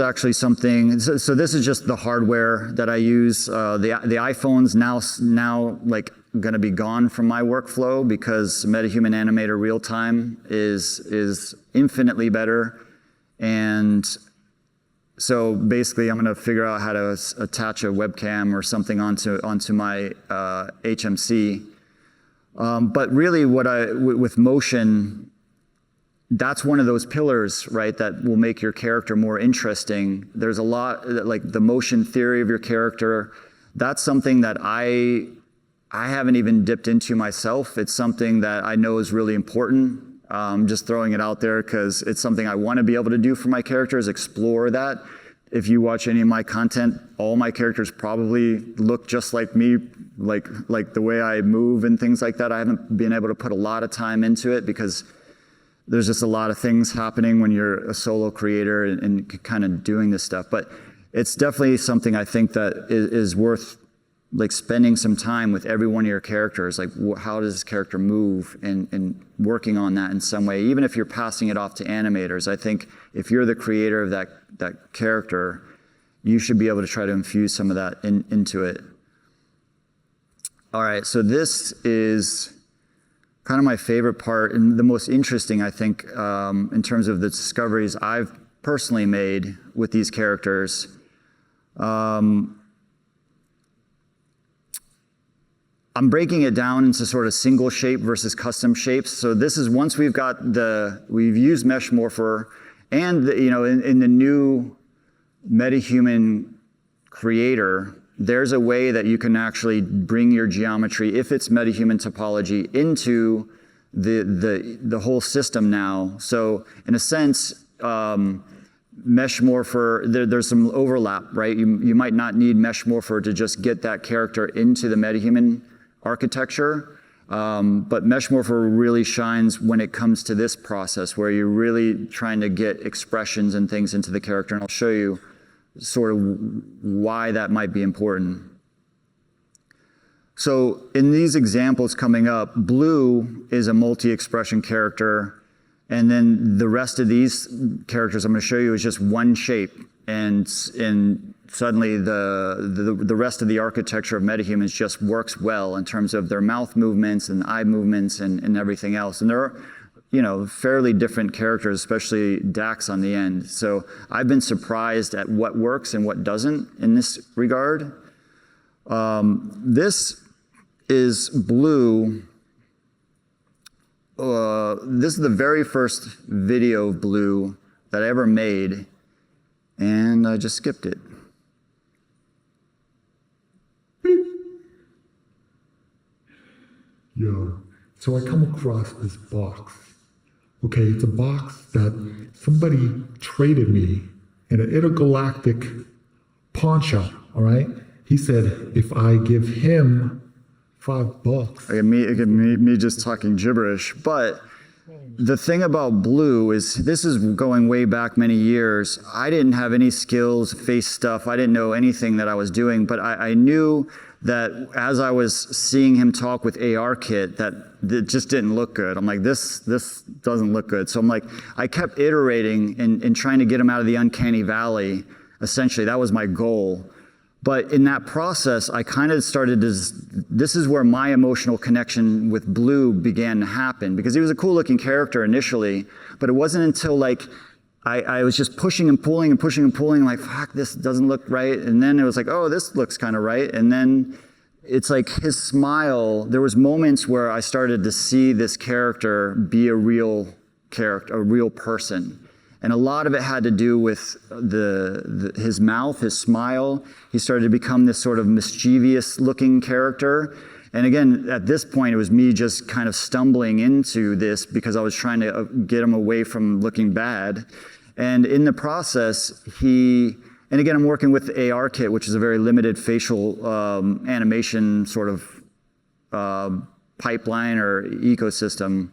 actually something, so this is just the hardware that I use. The iPhone's now like going to be gone from my workflow because MetaHuman Animator Real-Time is infinitely better. And so basically I'm going to figure out how to attach a webcam or something onto my HMC. But really with motion, that's one of those pillars, right, that will make your character more interesting. There's a lot, like the motion theory of your character. That's something that I haven't even dipped into myself. It's something that I know is really important. Just throwing it out there because it's something I want to be able to do for my characters, explore that. If you watch any of my content, all my characters probably look just like me, like the way I move and things like that. I haven't been able to put a lot of time into it because there's just a lot of things happening when you're a solo creator and kind of doing this stuff. But it's definitely something I think that is worth like spending some time with every one of your characters. Like how does this character move and working on that in some way, even if you're passing it off to animators. I think if you're the creator of that character, you should be able to try to infuse some of that into it. All right, so this is kind of my favorite part and the most interesting, I think, in terms of the discoveries I've personally made with these characters. I'm breaking it down into sort of single shape versus custom shapes. So this is once we've used MeshMorpher and in the new MetaHuman creator, there's a way that you can actually bring your geometry, if it's MetaHuman topology, into the whole system now. So in a sense, MeshMorpher, there's some overlap, right? You might not need MeshMorpher to just get that character into the MetaHuman architecture, but MeshMorpher really shines when it comes to this process where you're really trying to get expressions and things into the character, and I'll show you sort of why that might be important. So in these examples coming up, blue is a multi-expression character, and then the rest of these characters I'm going to show you is just one shape, and suddenly the rest of the architecture of MetaHumans just works well in terms of their mouth movements and eye movements and everything else. And they're, fairly different characters, especially Dax on the end. So I've been surprised at what works and what doesn't in this regard. This is blue. This is the very first video of blue that I ever made, and I just skipped it. Yo, so I come across this box. Okay, it's a box that somebody traded me in an intergalactic pawn shop, all right? He said if I give him $5. Again, me just talking gibberish, but the thing about blue is this is going way back many years. I didn't have any skills, face stuff. I didn't know anything that I was doing, but I knew that as I was seeing him talk with ARKit, that it just didn't look good. I'm like, this doesn't look good. So I'm like, I kept iterating and trying to get him out of the uncanny valley. Essentially, that was my goal. But in that process, I kind of started to, this is where my emotional connection with Blue began to happen, because he was a cool looking character initially, but it wasn't until like, I was just pushing and pulling and pushing and pulling, like, fuck, this doesn't look right. And then it was like, oh, this looks kind of right. And then it's like his smile, there was moments where I started to see this character be a real character, a real person. And a lot of it had to do with his mouth, his smile. He started to become this sort of mischievous looking character. And again, at this point, it was me just kind of stumbling into this because I was trying to get him away from looking bad. And in the process, and again, I'm working with ARKit, which is a very limited facial animation sort of pipeline or ecosystem.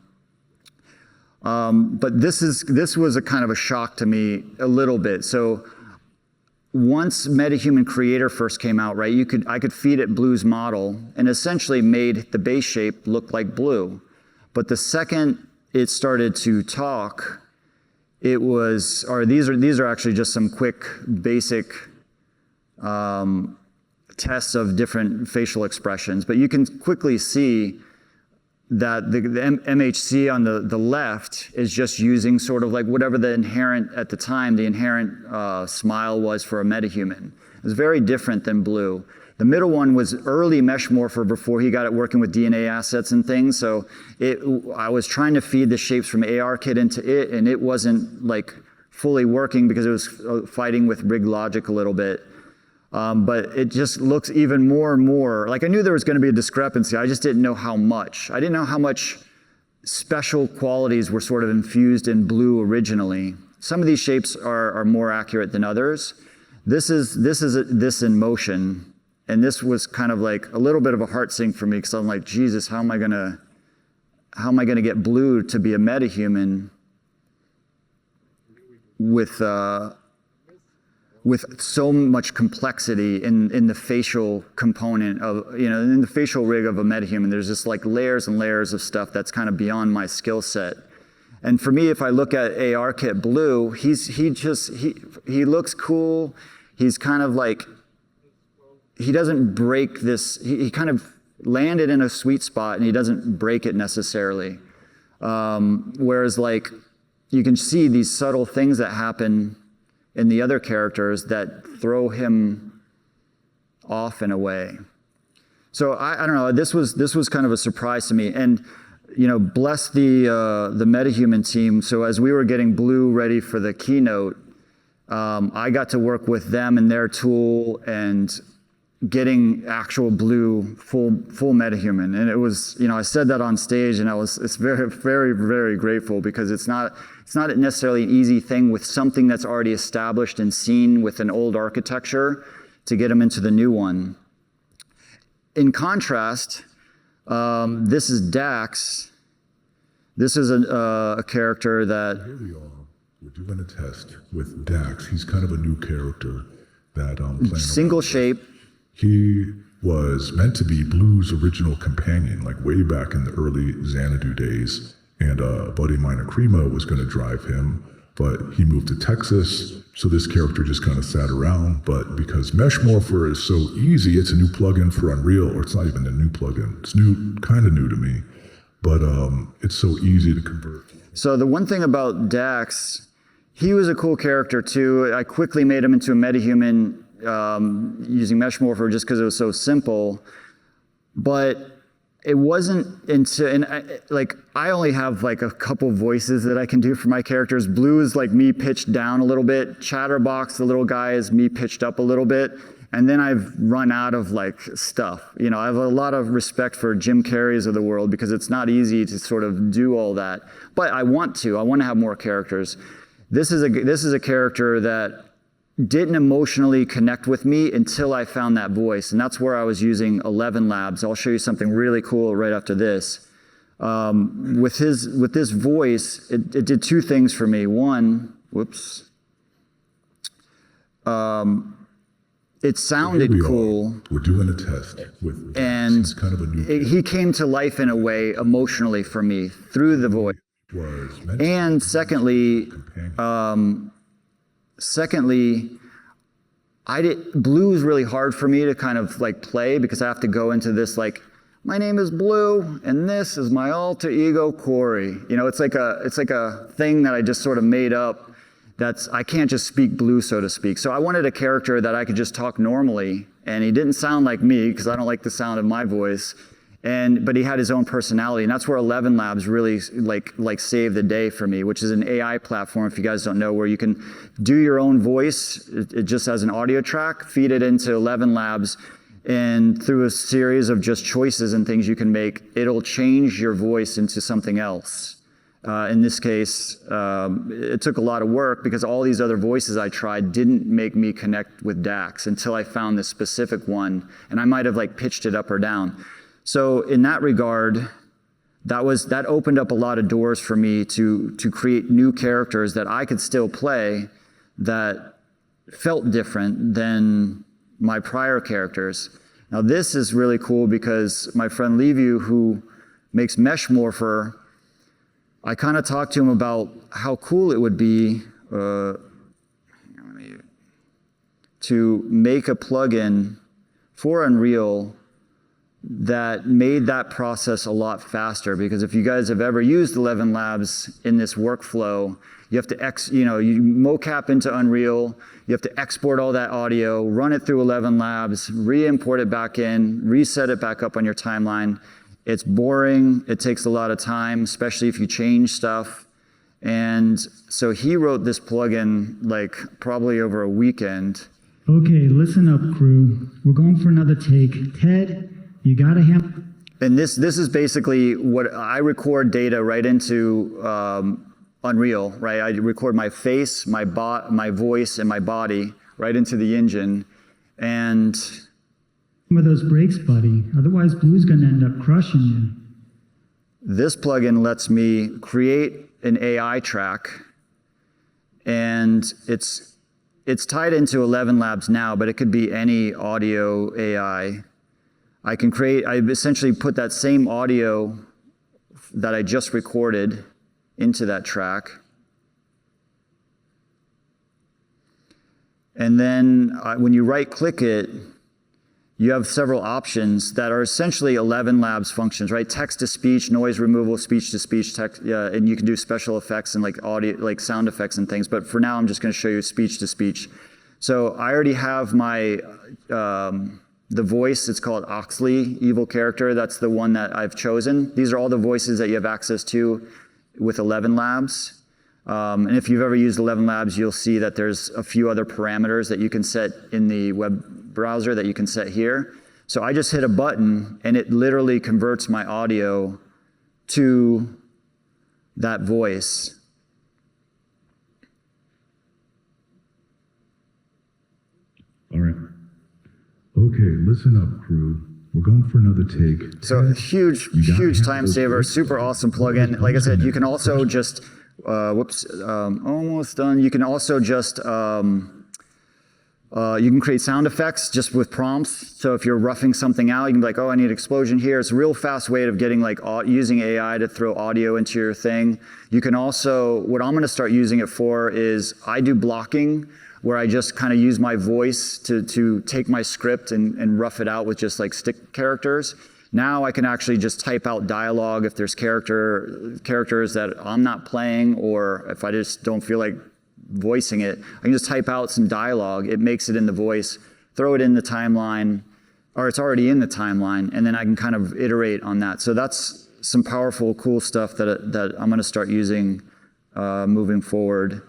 But this was a kind of a shock to me a little bit. So once MetaHuman Creator first came out, right, I could feed it Blue's model and essentially made the base shape look like Blue. But the second it started to talk, it was, or these are actually just some quick basic tests of different facial expressions. But you can quickly see that the MHC on the left is just using sort of like whatever the inherent, at the time, the inherent smile was for a MetaHuman. It was very different than Blue. The middle one was early MeshMorpher before he got it working with DNA assets and things. So I was trying to feed the shapes from ARKit into it, and it wasn't like fully working because it was fighting with rig logic a little bit. But it just looks even more and more, like I knew there was going to be a discrepancy, I just didn't know how much. I didn't know how much special qualities were sort of infused in Blue originally. Some of these shapes are more accurate than others. This in motion, and this was kind of like a little bit of a heart sink for me, because I'm like, Jesus, how am I gonna get Blue to be a MetaHuman with so much complexity in the facial component of, in the facial rig of a MetaHuman. There's just like layers and layers of stuff that's kind of beyond my skill set. And for me, if I look at ARKit Blue, he looks cool. He's kind of like, he doesn't break this, he kind of landed in a sweet spot and he doesn't break it necessarily. Whereas like, you can see these subtle things that happen in the other characters that throw him off in a way. So I don't know, this was kind of a surprise to me. And bless the MetaHuman team. So as we were getting Blue ready for the keynote, I got to work with them and their tool and getting actual Blue full MetaHuman. And it was, I said that on stage, and it's very, very, very grateful, because it's not necessarily an easy thing with something that's already established and seen with an old architecture to get them into the new one. In contrast, this is Dax. This is a character that... Here we are. We're doing a test with Dax. He's kind of a new character. that playing Single around. shape. He was meant to be Blue's original companion, like way back in the early Xanadu days. And a buddy of mine, Akrima, was going to drive him, but he moved to Texas, so this character just kind of sat around. But because MeshMorpher is so easy, it's a new plugin for Unreal, or it's not even a new plugin. It's new, kind of new to me, but it's so easy to convert. So the one thing about Dax, he was a cool character too. I quickly made him into a MetaHuman using MeshMorpher just because it was so simple. But it wasn't until, and I only have like a couple voices that I can do for my characters. Blue is like me pitched down a little bit. Chatterbox, the little guy, is me pitched up a little bit. And then I've run out of like stuff. You know, I have a lot of respect for Jim Carrey's of the world because it's not easy to sort of do all that. But I want to have more characters. This is a character that didn't emotionally connect with me until I found that voice. And that's where I was using 11 Labs. I'll show you something really cool right after this. With this voice, it did two things for me. One, whoops. It sounded cool. We're doing a test with and kind of a new he came to life in a way emotionally for me through the voice. And secondly, Blue is really hard for me to kind of like play because I have to go into this like, my name is Blue and this is my alter ego Cory. You know, it's like a thing that I just sort of made up. I can't just speak Blue, so to speak. So I wanted a character that I could just talk normally, and he didn't sound like me because I don't like the sound of my voice. But he had his own personality, and that's where 11 Labs really like saved the day for me, which is an AI platform, if you guys don't know, where you can do your own voice, it just as an audio track, feed it into 11 Labs, and through a series of just choices and things you can make, it'll change your voice into something else. In this case, it took a lot of work because all these other voices I tried didn't make me connect with Dax until I found this specific one, and I might have like pitched it up or down. So in that regard, that opened up a lot of doors for me to create new characters that I could still play that felt different than my prior characters. Now this is really cool because my friend Levu, who makes MeshMorpher, I kind of talked to him about how cool it would be to make a plugin for Unreal that made that process a lot faster. Because if you guys have ever used 11 Labs in this workflow, you have to you mocap into Unreal, you have to export all that audio, run it through 11 Labs, re-import it back in, reset it back up on your timeline. It's boring, it takes a lot of time, especially if you change stuff. And so he wrote this plugin like probably over a weekend. Okay, listen up, crew. We're going for another take. Ted, you gotta have... And this is basically what I record data right into Unreal, right? I record my face, my voice, and my body right into the engine. And some of those brakes, buddy. Otherwise, Blue's gonna end up crushing you. this plugin lets me create an AI track, and it's tied into 11 Labs now, but it could be any audio AI. I essentially put that same audio that I just recorded into that track. And then when you right-click it, you have several options that are essentially 11 Labs functions, right? Text-to-speech, noise removal, speech-to-speech, and you can do special effects and like audio, like sound effects and things. But for now, I'm just going to show you speech-to-speech. So I already have my the voice. It's called Oxley, evil character. That's the one that I've chosen. These are all the voices that you have access to with 11 Labs. And if you've ever used 11 Labs, you'll see that there's a few other parameters that you can set in the web browser that you can set here. So I just hit a button and it literally converts my audio to that voice. All right. Okay, listen up, crew. We're going for another take. So huge time saver, super awesome plugin. Like I said, you can also just, almost done. You can also just You can create sound effects just with prompts. So if you're roughing something out, you can be like, oh, I need an explosion here. It's a real fast way of getting like using AI to throw audio into your thing. You can also, what I'm gonna start using it for is I do blocking, where I just kind of use my voice to take my script and rough it out with just like stick characters. Now I can actually just type out dialogue if there's characters that I'm not playing, or if I just don't feel like voicing it, I can just type out some dialogue. It makes it in the voice, throw it in the timeline, or it's already in the timeline, and then I can kind of iterate on that. So that's some powerful, cool stuff that I'm gonna start using moving forward.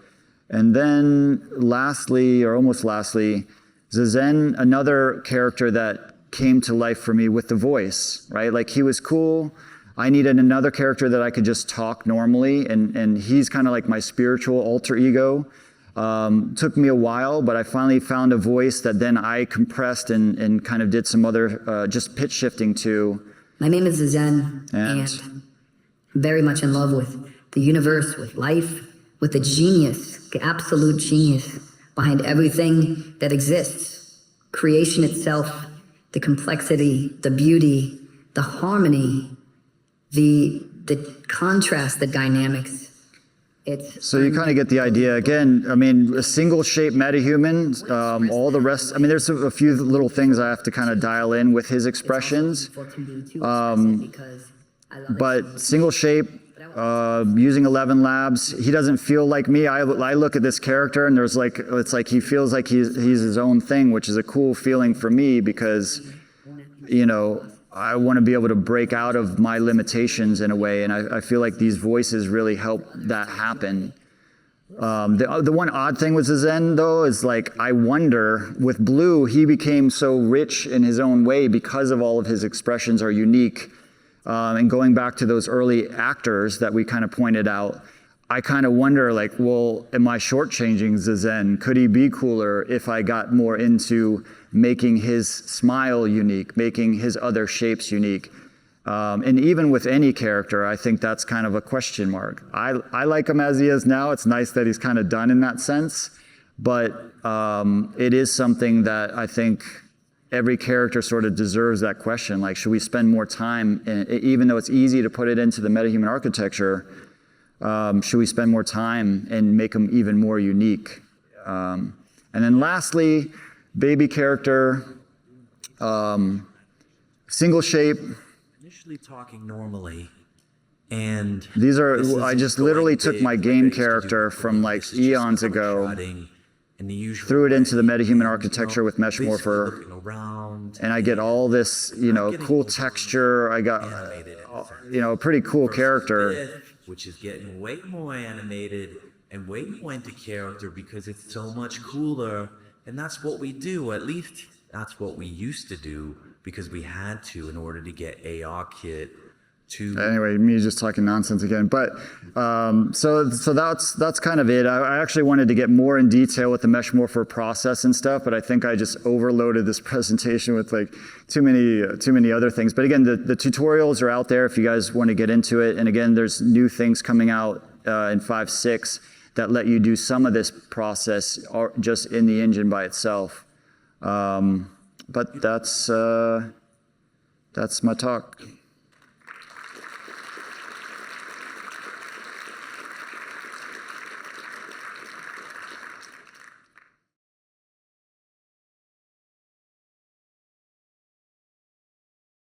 And then lastly, or almost lastly, Zazen, another character that came to life for me with the voice, right? Like he was cool. I needed another character that I could just talk normally, and he's kind of like my spiritual alter ego. Took me a while, but I finally found a voice that then I compressed and kind of did some other just pitch shifting to. My name is Zazen, and I'm very much in love with the universe, with life, with the genius, the absolute genius behind everything that exists. Creation itself, the complexity, the beauty, the harmony, the contrast, the dynamics. So you kind of get the idea. Again, I mean, a single shape MetaHuman, all the rest, I mean, there's a few little things I have to kind of dial in with his expressions. But single shape, using 11 labs, he doesn't feel like me. I look at this character and there's like, it's like he feels like he's his own thing, which is a cool feeling for me because, you know, I want to be able to break out of my limitations in a way, and I feel like these voices really help that happen. The one odd thing with Zazen, though, is like I wonder, with Blue, he became so rich in his own way because of all of his expressions are unique. And going back to those early actors that we kind of pointed out, I kind of wonder, like, well, am I shortchanging Zazen? Could he be cooler if I got more into making his smile unique, making his other shapes unique? And even with any character, I think that's kind of a question mark. I like him as he is now. It's nice that he's kind of done in that sense. But it is something that I think every character sort of deserves that question. Like, should we spend more time, even though it's easy to put it into the MetaHuman architecture, should we spend more time and make them even more unique? And then lastly, baby character, single shape. Initially talking normally, and these are, I just literally took my game character from like eons ago, threw it into the MetaHuman architecture with MeshMorpher, and I get all this, you know, cool texture. I got, you know, a pretty cool character. Which is getting way more animated and way more into character because it's so much cooler. And that's what we do. At least that's what we used to do because we had to in order to get ARKit to. Anyway, me just talking nonsense again. But so that's kind of it. I actually wanted to get more in detail with the MeshMorpher process and stuff, but I think I just overloaded this presentation with like too many other things. But again, the tutorials are out there if you guys want to get into it. And again, there's new things coming out in 5.6 that let you do some of this process just in the engine by itself. But that's my talk.